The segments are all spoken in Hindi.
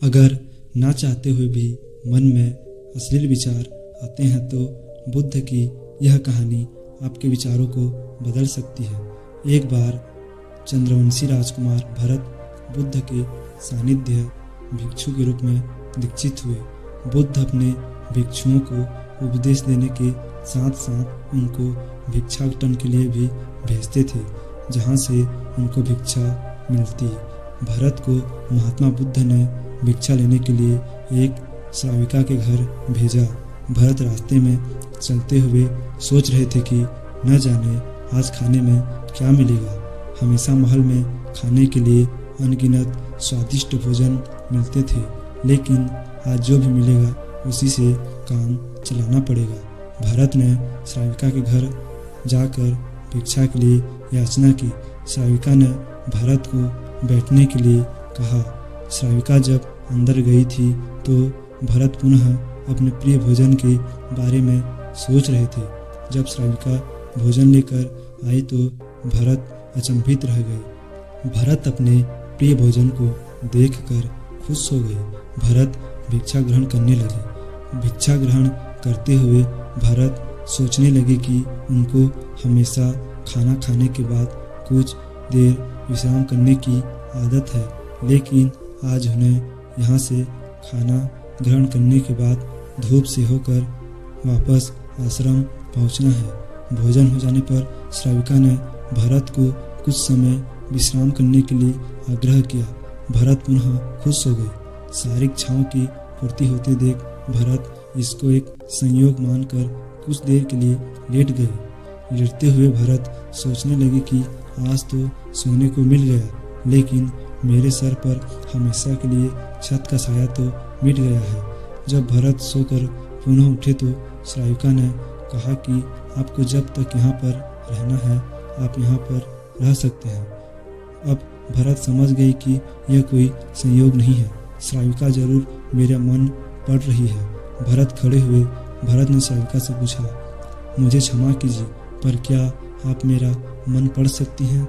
अगर ना चाहते हुए भी मन में अश्लील विचार आते हैं तो बुद्ध की यह कहानी आपके विचारों को बदल सकती है। एक बार चंद्रवंशी राजकुमार भरत बुद्ध के सानिध्य भिक्षु के रूप में दीक्षित हुए। बुद्ध अपने भिक्षुओं को उपदेश देने के साथ साथ उनको भिक्षाटन के लिए भी भेजते थे, जहाँ से उनको भिक्षा मिलती। भरत को महात्मा बुद्ध ने भिक्षा लेने के लिए एक श्राविका के घर भेजा। भरत रास्ते में चलते हुए सोच रहे थे कि न जाने आज खाने में क्या मिलेगा। हमेशा महल में खाने के लिए अनगिनत स्वादिष्ट भोजन मिलते थे, लेकिन आज जो भी मिलेगा उसी से काम चलाना पड़ेगा। भरत ने श्राविका के घर जाकर भिक्षा के लिए याचना की। श्राविका ने भरत को बैठने के लिए कहा। श्राविका जब अंदर गई थी तो भरत पुनः अपने प्रिय भोजन के बारे में सोच रहे थे। जब श्राविका भोजन लेकर आई तो भरत अचंभित रह गए। भरत अपने प्रिय भोजन को देखकर खुश हो गए। भरत भिक्षा ग्रहण करने लगे। भिक्षा ग्रहण करते हुए भरत सोचने लगे कि उनको हमेशा खाना खाने के बाद कुछ देर विश्राम करने की आदत है, लेकिन आज उन्हें यहाँ से खाना ग्रहण करने के बाद धूप से होकर वापस आश्रम पहुँचना है। भोजन हो जाने पर श्राविका ने भरत को कुछ समय विश्राम करने के लिए आग्रह किया। भरत पुनः खुश हो गए। शारीरिक इच्छाओं की पूर्ति होते देख भरत इसको एक संयोग मानकर कुछ देर के लिए लेट गए। लेटते हुए भरत सोचने लगे कि आज तो सोने को मिल गया, लेकिन मेरे सर पर हमेशा के लिए छत का साया तो मिट गया है। जब भरत सोकर पुनः उठे तो श्राविका ने कहा कि आपको जब तक यहाँ पर रहना है आप यहाँ पर रह सकते हैं। अब भरत समझ गई कि यह कोई संयोग नहीं है, श्राविका जरूर मेरा मन पढ़ रही है। भरत खड़े हुए। भरत ने श्राविका से पूछा, मुझे क्षमा कीजिए, पर क्या आप मेरा मन पढ़ सकती हैं?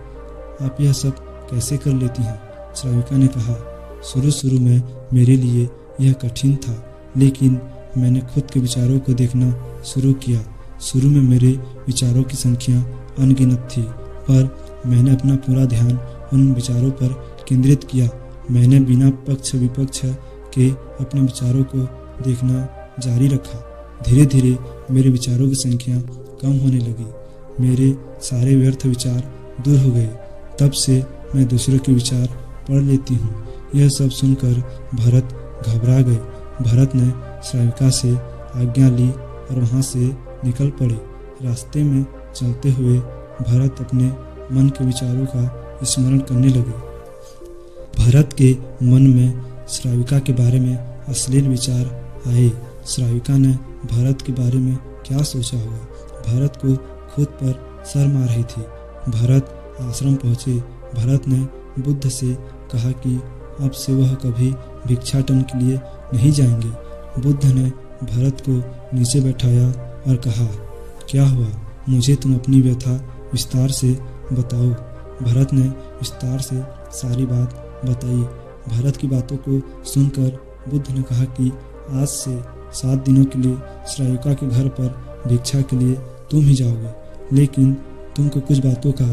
आप यह सब कैसे कर लेती हैं? श्राविका ने कहा, शुरू में मेरे लिए यह कठिन था, लेकिन मैंने खुद के विचारों को देखना शुरू किया। शुरू में मेरे विचारों की संख्या अनगिनत थी, पर मैंने अपना पूरा ध्यान उन विचारों पर केंद्रित किया। मैंने बिना पक्ष विपक्ष के अपने विचारों को देखना जारी रखा। धीरे धीरे मेरे विचारों की संख्या कम होने लगी। मेरे सारे व्यर्थ विचार दूर हो गए। तब से मैं दूसरों के विचार पढ़ लेती हूँ। यह सब सुनकर भरत घबरा गए। भरत ने श्राविका से आज्ञा ली और वहाँ से निकल पड़े। रास्ते में चलते हुए भरत अपने मन के विचारों का स्मरण करने लगे। भरत के मन में श्राविका के बारे में अश्लील विचार आए। श्राविका ने भरत के बारे में क्या सोचा होगा? भरत को खुद पर शर्म आ रही थी। भरत आश्रम पहुँचे। भरत ने बुद्ध से कहा कि अब से वह कभी भिक्षाटन के लिए नहीं जाएंगे। बुद्ध ने भरत को नीचे बैठाया और कहा, क्या हुआ? मुझे तुम अपनी व्यथा विस्तार से बताओ। भरत ने विस्तार से सारी बात बताई। भरत की बातों को सुनकर बुद्ध ने कहा कि आज से 7 दिनों के लिए श्राविका के घर पर भिक्षा के लिए तुम ही जाओगे, लेकिन तुमको कुछ बातों का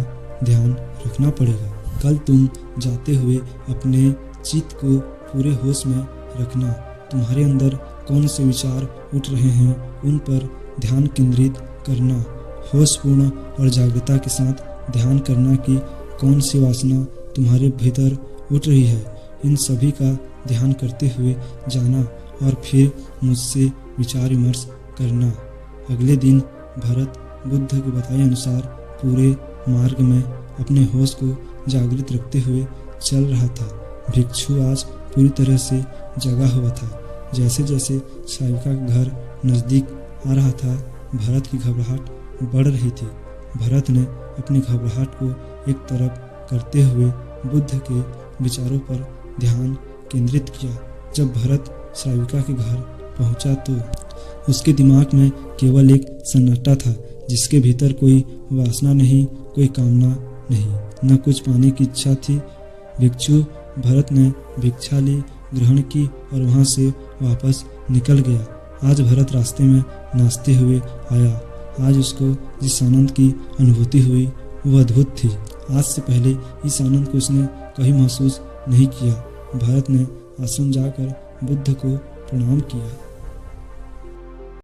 ध्यान रखना पड़ेगा। कल तुम जाते हुए अपने चित्त को पूरे होश में रखना। तुम्हारे अंदर कौन से विचार उठ रहे हैं उन पर ध्यान केंद्रित करना। होशपूर्ण और जागरूकता के साथ ध्यान करना कि कौन सी वासना तुम्हारे भीतर उठ रही है। इन सभी का ध्यान करते हुए जाना और फिर मुझसे विचार विमर्श करना। अगले दिन भरत बुद्ध के बताए अनुसार पूरे मार्ग में अपने होश को जागृत रखते हुए चल रहा था। भिक्षु आज पूरी तरह से जगा हुआ था। जैसे जैसे श्राविका का घर नज़दीक आ रहा था, भरत की घबराहट बढ़ रही थी। भरत ने अपनी घबराहट को एक तरफ करते हुए बुद्ध के विचारों पर ध्यान केंद्रित किया। जब भरत श्राविका के घर पहुंचा तो उसके दिमाग में केवल एक सन्नाटा था, जिसके भीतर कोई वासना नहीं, कोई कामना नहीं, न कुछ पाने की इच्छा थी। भिक्षु भरत ने भिक्षा ली ग्रहण की और वहाँ से वापस निकल गया। आज भरत रास्ते में नाचते हुए आया। आज उसको जिस आनंद की अनुभूति हुई वो अद्भुत थी। आज से पहले इस आनंद को उसने कभी महसूस नहीं किया। भरत ने आश्रम जाकर बुद्ध को प्रणाम किया।